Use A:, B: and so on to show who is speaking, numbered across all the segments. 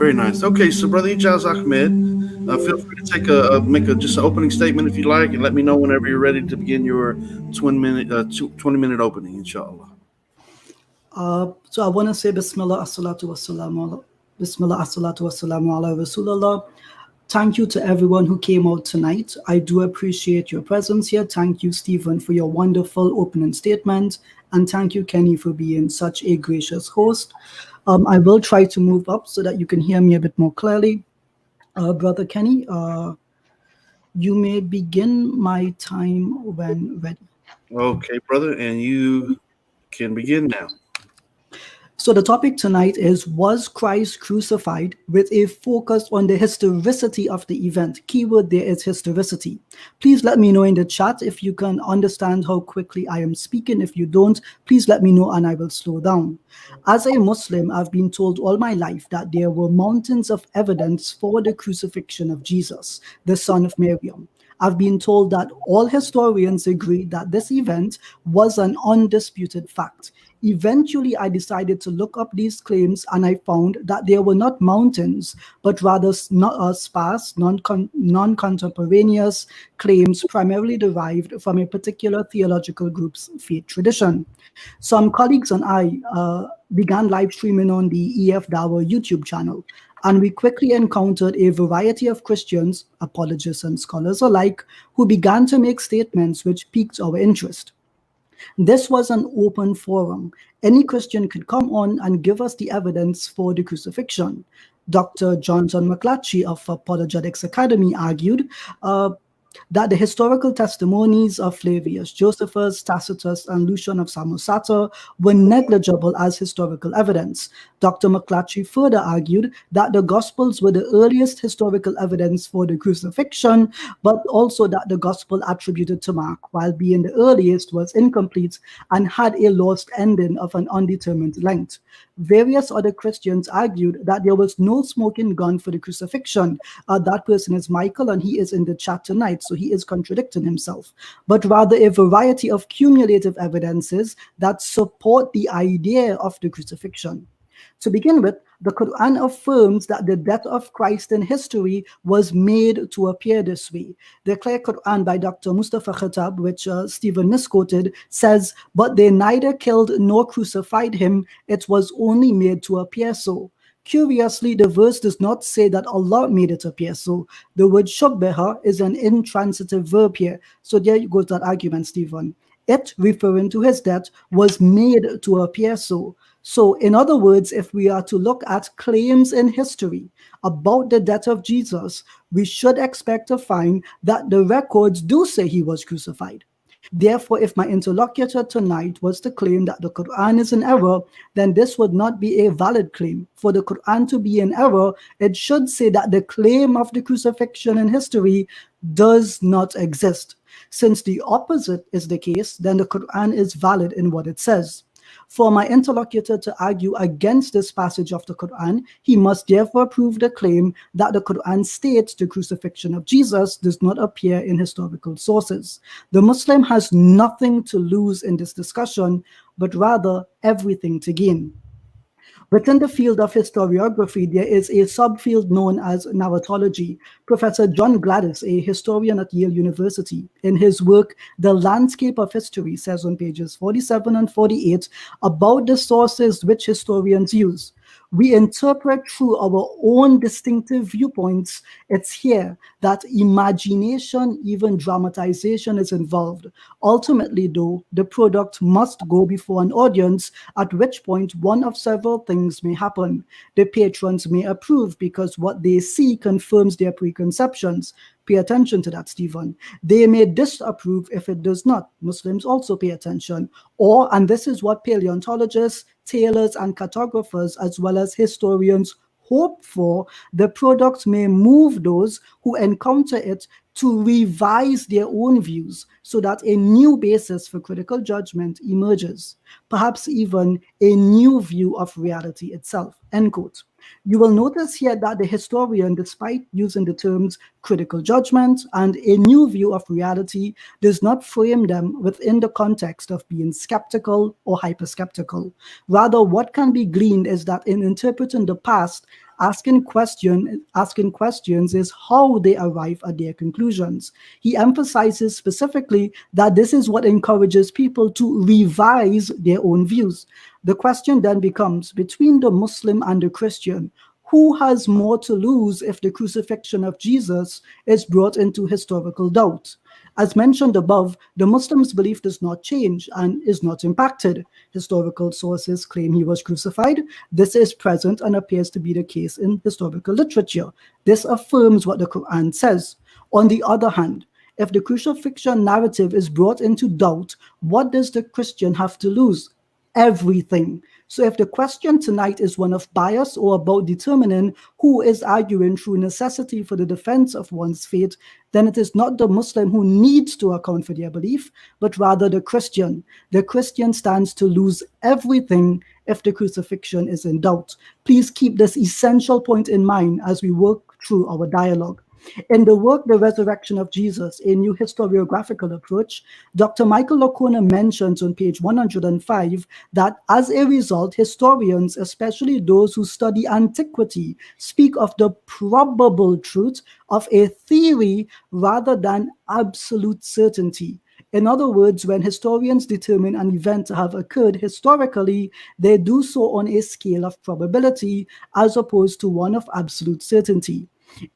A: Very nice. Okay, so Brother Ijaz Ahmed, feel free to take make a just an opening statement if you like, and let me know whenever you're ready to begin your 20-minute opening, inshallah.
B: So I want to say Bismillah assalatu wassalamu ala Rasulullah. Thank you to everyone who came out tonight. I do appreciate your presence here. Thank you, Stephen, for your wonderful opening statement. And thank you, Kenny, for being such a gracious host. I will try to move up so that you can hear me a bit more clearly. Brother Kenny, you may begin my time when ready.
A: Okay, brother, and you can begin now.
B: So the topic tonight is, was Christ crucified, with a focus on the historicity of the event. Keyword there is historicity. Please let me know in the chat if you can understand how quickly I am speaking. If you don't, please let me know and I will slow down. As a Muslim, I've been told all my life that there were mountains of evidence for the crucifixion of Jesus, the son of Miriam. I've been told that all historians agree that this event was an undisputed fact. Eventually, I decided to look up these claims, and I found that they were not mountains, but rather sparse, non-contemporaneous claims primarily derived from a particular theological group's faith tradition. Some colleagues and I began live streaming on the EFDawah YouTube channel, and we quickly encountered a variety of Christians, apologists and scholars alike, who began to make statements which piqued our interest. This was an open forum. Any Christian could come on and give us the evidence for the crucifixion. Dr. Johnson McClatchy of Apologetics Academy argued that the historical testimonies of Flavius Josephus, Tacitus, and Lucian of Samosata were negligible as historical evidence. Dr. McClatchy further argued that the Gospels were the earliest historical evidence for the crucifixion, but also that the Gospel attributed to Mark, while being the earliest, was incomplete and had a lost ending of an undetermined length. Various other Christians argued that there was no smoking gun for the crucifixion. That person is Michael, and he is in the chat tonight, so he is contradicting himself, but rather a variety of cumulative evidences that support the idea of the crucifixion. To begin with, the Quran affirms that the death of Christ in history was made to appear this way. The clear Quran by Dr. Mustafa Khattab, which Stephen misquoted, says, "But they neither killed nor crucified him, it was only made to appear so." Curiously, the verse does not say that Allah made it appear so. The word shubbeha is an intransitive verb here. So there goes that argument, Stephen. It, referring to his death, was made to appear so. So, in other words, if we are to look at claims in history about the death of Jesus, we should expect to find that the records do say he was crucified. Therefore, if my interlocutor tonight was to claim that the Quran is in error, then this would not be a valid claim. For the Quran to be in error, it should say that the claim of the crucifixion in history does not exist. Since the opposite is the case, then the Quran is valid in what it says. For my interlocutor to argue against this passage of the Quran, he must therefore prove the claim that the Quran states the crucifixion of Jesus does not appear in historical sources. The Muslim has nothing to lose in this discussion, but rather everything to gain. Within the field of historiography, there is a subfield known as narratology. Professor John Gladys, a historian at Yale University, in his work, The Landscape of History, says on pages 47 and 48 about the sources which historians use. We interpret through our own distinctive viewpoints. It's here that imagination, even dramatization, is involved. Ultimately, though, the product must go before an audience, at which point one of several things may happen. The patrons may approve because what they see confirms their preconceptions. Pay attention to that, Stephen. They may disapprove if it does not. Muslims also pay attention. Or, and this is what paleontologists, tailors, and cartographers, as well as historians, hope for, the product may move those who encounter it to revise their own views so that a new basis for critical judgment emerges, perhaps even a new view of reality itself, end quote. You will notice here that the historian, despite using the terms critical judgment and a new view of reality, does not frame them within the context of being skeptical or hyperskeptical. Rather, what can be gleaned is that in interpreting the past, Asking questions is how they arrive at their conclusions. He emphasizes specifically that this is what encourages people to revise their own views. The question then becomes, between the Muslim and the Christian, who has more to lose if the crucifixion of Jesus is brought into historical doubt? As mentioned above, the Muslim's belief does not change and is not impacted. Historical sources claim he was crucified. This is present and appears to be the case in historical literature. This affirms what the Quran says. On the other hand, if the crucifixion narrative is brought into doubt, what does the Christian have to lose? Everything. So if the question tonight is one of bias or about determining who is arguing through necessity for the defense of one's faith, then it is not the Muslim who needs to account for their belief, but rather the Christian. The Christian stands to lose everything if the crucifixion is in doubt. Please keep this essential point in mind as we work through our dialogue. In the work, The Resurrection of Jesus, a New Historiographical Approach, Dr. Michael Lacona mentions on page 105 that as a result, historians, especially those who study antiquity, speak of the probable truth of a theory rather than absolute certainty. In other words, when historians determine an event to have occurred historically, they do so on a scale of probability as opposed to one of absolute certainty.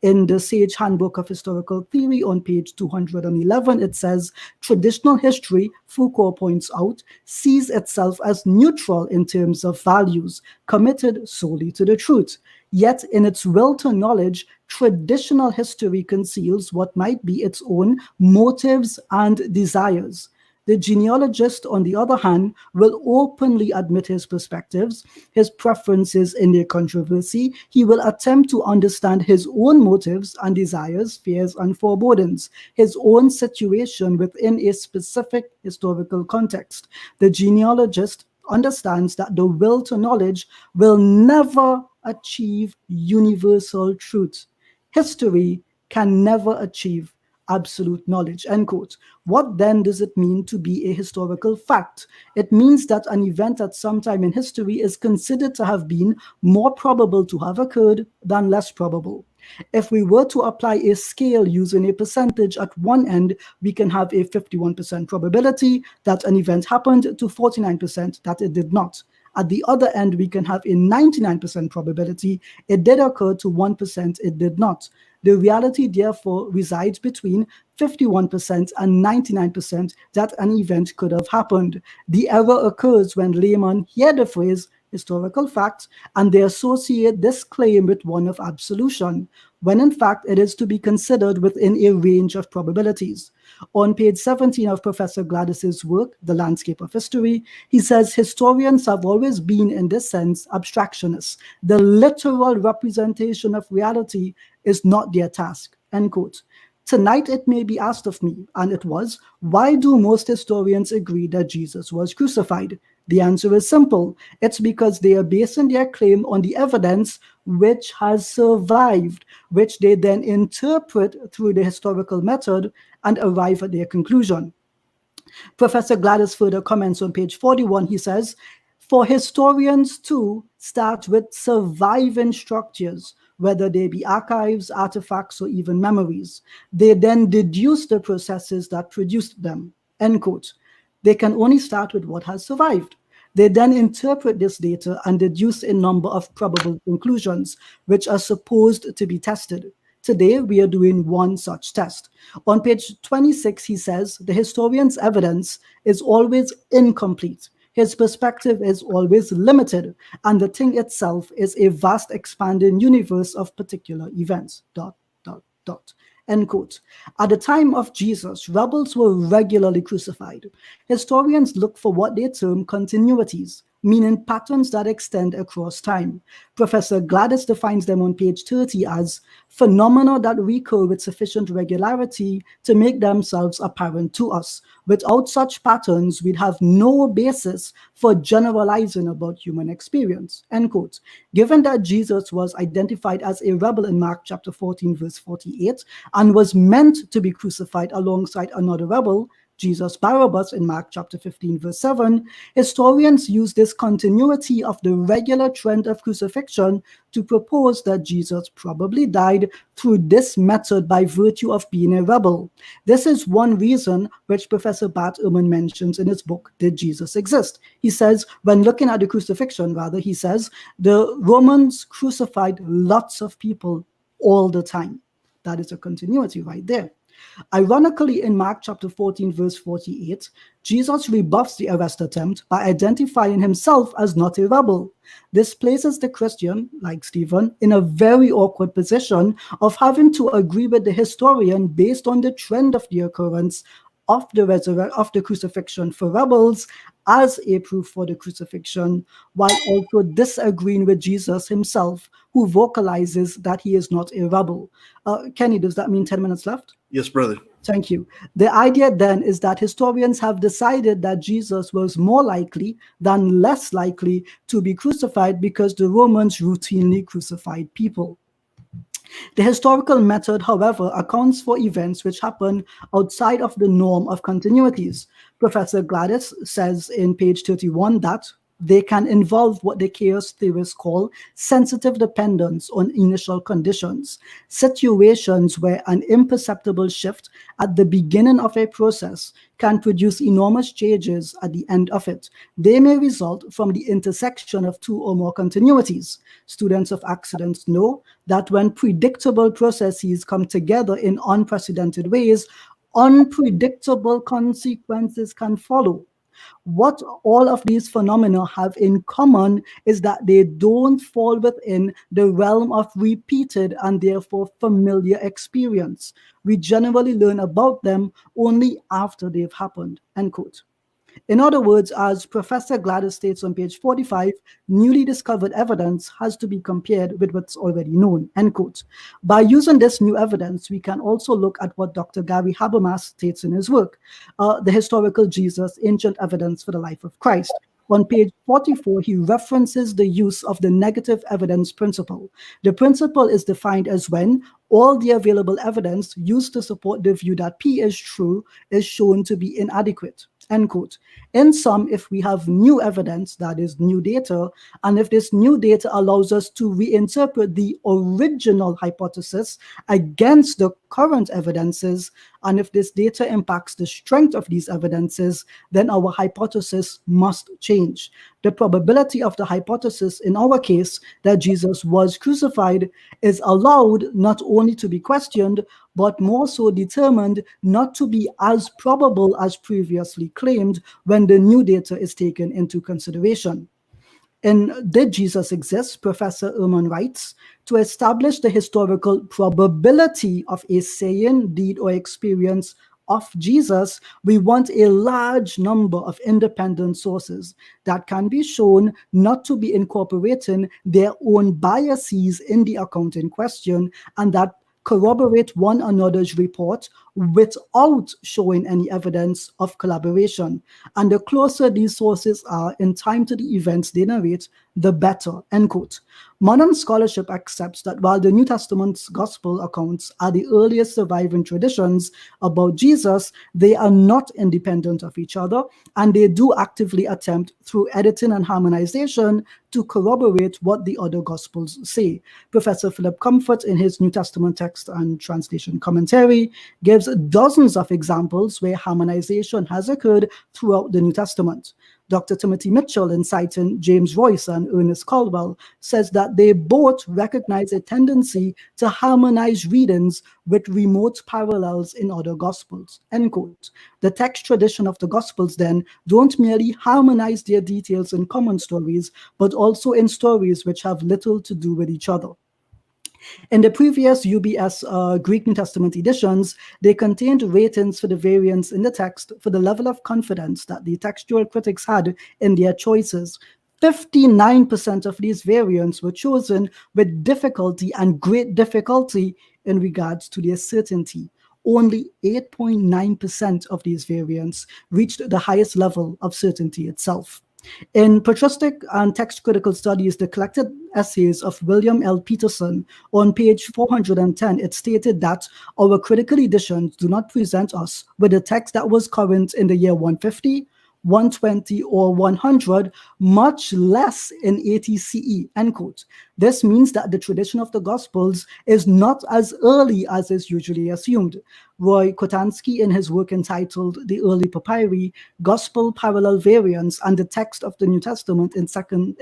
B: In the Sage Handbook of Historical Theory on page 211, it says, traditional history, Foucault points out, sees itself as neutral in terms of values, committed solely to the truth. Yet, in its will to knowledge, traditional history conceals what might be its own motives and desires. The genealogist, on the other hand, will openly admit his perspectives, his preferences in their controversy. He will attempt to understand his own motives and desires, fears and forebodings, his own situation within a specific historical context. The genealogist understands that the will to knowledge will never achieve universal truth. History can never achieve absolute knowledge, end quote. What then does it mean to be a historical fact? It means that an event at some time in history is considered to have been more probable to have occurred than less probable. If we were to apply a scale using a percentage at one end, we can have a 51% probability that an event happened to 49% that it did not. At the other end, we can have a 99% probability it did occur to 1% it did not. The reality, therefore, resides between 51% and 99% that an event could have happened. The error occurs when laymen hear the phrase historical fact and they associate this claim with one of absolution, when in fact it is to be considered within a range of probabilities. On page 17 of Professor Gladys's work, The Landscape of History, he says historians have always been, in this sense, abstractionists. The literal representation of reality is not their task, end quote. Tonight it may be asked of me, and it was, why do most historians agree that Jesus was crucified? The answer is simple. It's because they are basing their claim on the evidence which has survived, which they then interpret through the historical method and arrive at their conclusion. Professor Gladys further comments on page 41. He says, for historians too start with surviving structures, whether they be archives, artifacts, or even memories. They then deduce the processes that produced them, end quote. They can only start with what has survived. They then interpret this data and deduce a number of probable conclusions, which are supposed to be tested. Today, we are doing one such test. On page 26, he says, the historian's evidence is always incomplete. His perspective is always limited, and the thing itself is a vast expanding universe of particular events, ... End quote. At the time of Jesus, rebels were regularly crucified. Historians look for what they term continuities, meaning patterns that extend across time. Professor Gladys defines them on page 30 as phenomena that recur with sufficient regularity to make themselves apparent to us. Without such patterns, we'd have no basis for generalizing about human experience, end quote. Given that Jesus was identified as a rebel in Mark chapter 14, verse 48, and was meant to be crucified alongside another rebel, Jesus Barabbas in Mark chapter 15, verse 7, historians use this continuity of the regular trend of crucifixion to propose that Jesus probably died through this method by virtue of being a rebel. This is one reason which Professor Bart Ehrman mentions in his book, Did Jesus Exist? He says, when looking at the crucifixion, rather, he says, the Romans crucified lots of people all the time. That is a continuity right there. Ironically, in Mark chapter 14, verse 48, Jesus rebuffs the arrest attempt by identifying himself as not a rebel. This places the Christian, like Stephen, in a very awkward position of having to agree with the historian based on the trend of the occurrence of the crucifixion for rebels as a proof for the crucifixion, while also disagreeing with Jesus himself, who vocalizes that he is not a rebel. Kenny, does that mean 10 minutes left?
A: Yes, brother.
B: Thank you. The idea then is that historians have decided that Jesus was more likely than less likely to be crucified because the Romans routinely crucified people. The historical method, however, accounts for events which happen outside of the norm of continuities. Professor Gladys says in page 31 that they can involve what the chaos theorists call sensitive dependence on initial conditions, situations where an imperceptible shift at the beginning of a process can produce enormous changes at the end of it. They may result from the intersection of two or more continuities. Students of accidents know that when predictable processes come together in unprecedented ways, unpredictable consequences can follow. What all of these phenomena have in common is that they don't fall within the realm of repeated and therefore familiar experience. We generally learn about them only after they've happened, end quote. In other words, as Professor Gladys states on page 45, newly discovered evidence has to be compared with what's already known, end quote. By using this new evidence, we can also look at what Dr. Gary Habermas states in his work, The Historical Jesus, Ancient Evidence for the Life of Christ. On page 44, he references the use of the negative evidence principle. The principle is defined as when all the available evidence used to support the view that P is true is shown to be inadequate. End quote. In sum, if we have new evidence, that is new data, and if this new data allows us to reinterpret the original hypothesis against the current evidences, and if this data impacts the strength of these evidences, then our hypothesis must change. The probability of the hypothesis in our case that Jesus was crucified is allowed not only to be questioned, but more so determined not to be as probable as previously claimed when the new data is taken into consideration. In Did Jesus Exist? Professor Ehrman writes, to establish the historical probability of a saying, deed, or experience of Jesus, we want a large number of independent sources that can be shown not to be incorporating their own biases in the account in question, and that corroborate one another's report without showing any evidence of collaboration. And the closer these sources are in time to the events they narrate, the better, end quote. Modern scholarship accepts that while the New Testament's gospel accounts are the earliest surviving traditions about Jesus, they are not independent of each other, and they do actively attempt through editing and harmonization to corroborate what the other gospels say. Professor Philip Comfort, in his New Testament text and translation commentary, gives dozens of examples where harmonization has occurred throughout the New Testament. Dr. Timothy Mitchell, in citing James Royce and Ernest Caldwell, says that they both recognize a tendency to harmonize readings with remote parallels in other gospels, end quote. The text tradition of the gospels then don't merely harmonize their details in common stories, but also in stories which have little to do with each other. In the previous UBS Greek New Testament editions, they contained ratings for the variants in the text for the level of confidence that the textual critics had in their choices. 59% of these variants were chosen with difficulty and great difficulty in regards to their certainty. Only 8.9% of these variants reached the highest level of certainty itself. In Patristic and Text Critical Studies, the collected essays of William L. Peterson, on page 410, it stated that our critical editions do not present us with a text that was current in the year 150, 120, or 100, much less in 80 CE, end quote. This means that the tradition of the Gospels is not as early as is usually assumed. Roy Kotansky, in his work entitled The Early Papyri, Gospel Parallel Variants and the Text of the New Testament in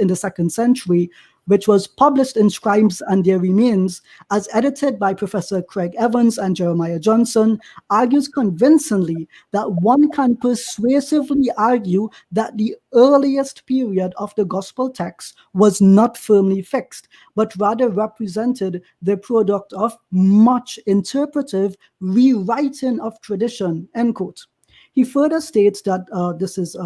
B: the second century, which was published in Scribes and Their Remains, as edited by Professor Craig Evans and Jeremiah Johnson, argues convincingly that one can persuasively argue that the earliest period of the gospel text was not firmly fixed, but rather represented the product of much interpretive rewriting of tradition, end quote. He further states that this is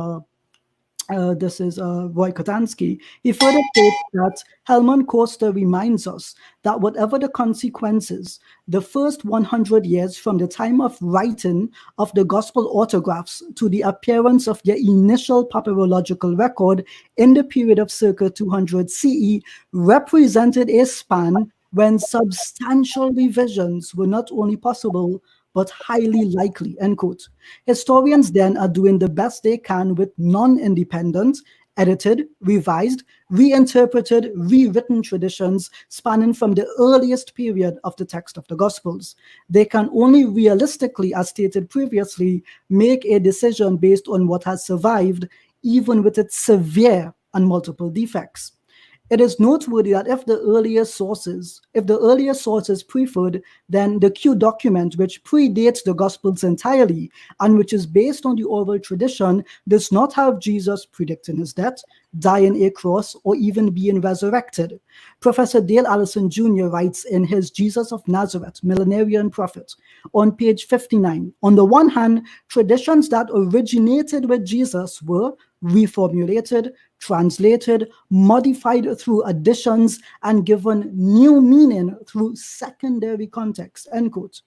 B: Roy Kotansky. He further states that Helmut Koster reminds us that whatever the consequences, the first 100 years from the time of writing of the gospel autographs to the appearance of their initial papyrological record in the period of circa 200 CE represented a span when substantial revisions were not only possible, but highly likely, end quote. Historians then are doing the best they can with non-independent, edited, revised, reinterpreted, rewritten traditions spanning from the earliest period of the text of the Gospels. They can only realistically, as stated previously, make a decision based on what has survived, even with its severe and multiple defects. It is noteworthy that if the earlier sources preferred, then the Q document, which predates the Gospels entirely and which is based on the oral tradition, does not have Jesus predicting his death, dying a cross, or even being resurrected. Professor Dale Allison Jr. writes in his Jesus of Nazareth, Millenarian Prophet, on page 59, on the one hand, traditions that originated with Jesus were reformulated, translated, modified through additions, and given new meaning through secondary context, end quote.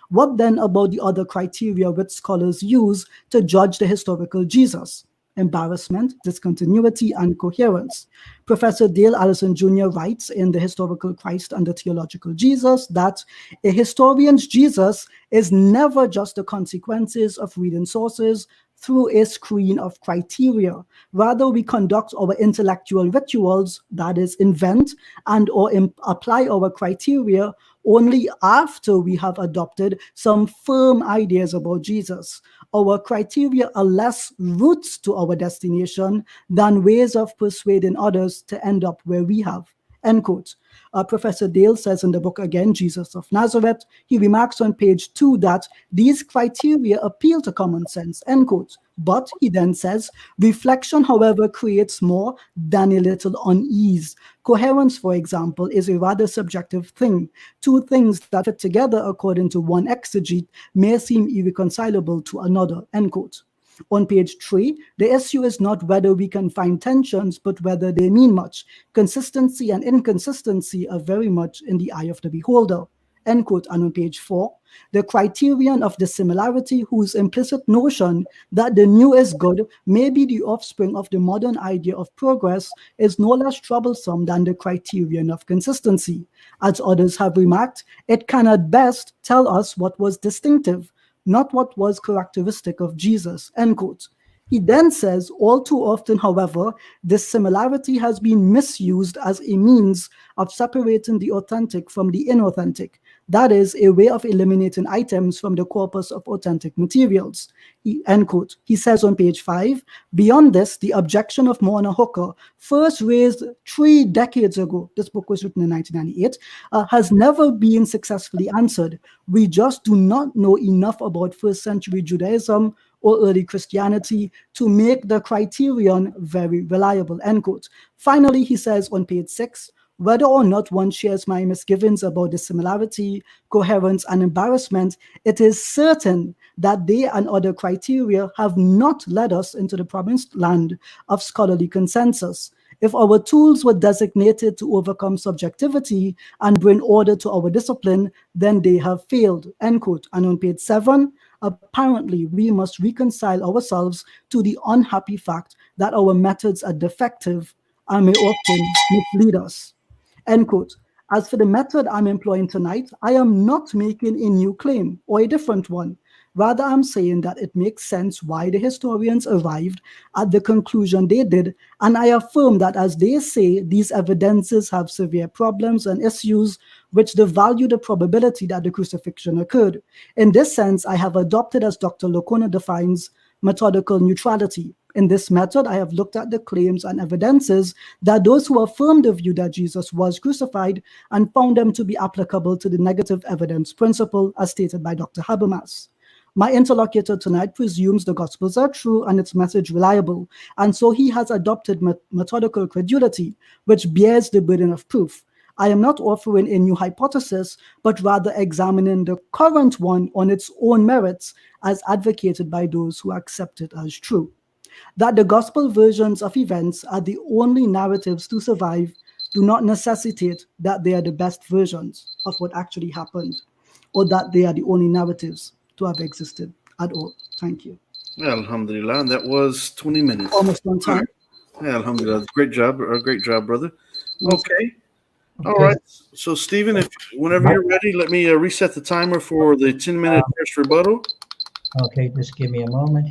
B: What then about the other criteria which scholars use to judge the historical Jesus? Embarrassment, discontinuity, and coherence. Professor Dale Allison Jr. writes in The Historical Christ and the Theological Jesus that a historian's Jesus is never just the consequences of reading sources through a screen of criteria. Rather, we conduct our intellectual rituals, that is, invent and or apply our criteria only after we have adopted some firm ideas about Jesus. Our criteria are less routes to our destination than ways of persuading others to end up where we have, end quote. Professor Dale says in the book again, Jesus of Nazareth, he remarks on page 2 that these criteria appeal to common sense, end quote. But he then says, reflection, however, creates more than a little unease. Coherence, for example, is a rather subjective thing. Two things that fit together according to one exegete may seem irreconcilable to another, end quote. On page 3, the issue is not whether we can find tensions, but whether they mean much. Consistency and inconsistency are very much in the eye of the beholder, end quote. And on page 4, the criterion of dissimilarity, whose implicit notion that the new is good may be the offspring of the modern idea of progress, is no less troublesome than the criterion of consistency. As others have remarked, it can at best tell us what was distinctive, not what was characteristic of Jesus, end quote. He then says, all too often, however, this similarity has been misused as a means of separating the authentic from the inauthentic. That is a way of eliminating items from the corpus of authentic materials, end quote. He says on page 5, beyond this, the objection of Morna Hooker, first raised 3 decades ago, this book was written in 1998, has never been successfully answered. We just do not know enough about first century Judaism or early Christianity to make the criterion very reliable, end quote. Finally, he says on page 6, whether or not one shares my misgivings about the similarity, coherence, and embarrassment, it is certain that they and other criteria have not led us into the promised land of scholarly consensus. If our tools were designated to overcome subjectivity and bring order to our discipline, then they have failed, end quote. And on page 7, apparently we must reconcile ourselves to the unhappy fact that our methods are defective and may often mislead us. End quote. As for the method I'm employing tonight, I am not making a new claim or a different one. Rather, I'm saying that it makes sense why the historians arrived at the conclusion they did, and I affirm that, as they say, these evidences have severe problems and issues which devalue the probability that the crucifixion occurred. In this sense, I have adopted, as Dr. Locona defines, methodical neutrality. In this method, I have looked at the claims and evidences that those who affirm the view that Jesus was crucified and found them to be applicable to the negative evidence principle as stated by Dr. Habermas. My interlocutor tonight presumes the Gospels are true and its message reliable, and so he has adopted methodical credulity, which bears the burden of proof. I am not offering a new hypothesis, but rather examining the current one on its own merits as advocated by those who accept it as true. That the gospel versions of events are the only narratives to survive do not necessitate that they are the best versions of what actually happened, or that they are the only narratives to have existed at all. Thank you.
A: Yeah, alhamdulillah. And that was 20 minutes.
B: Almost on time.
A: Yeah, alhamdulillah. Great job. Great job, brother. Okay. All right. So, Stephen, whenever you're ready, let me reset the timer for the 10-minute first rebuttal.
C: Okay, just give me a moment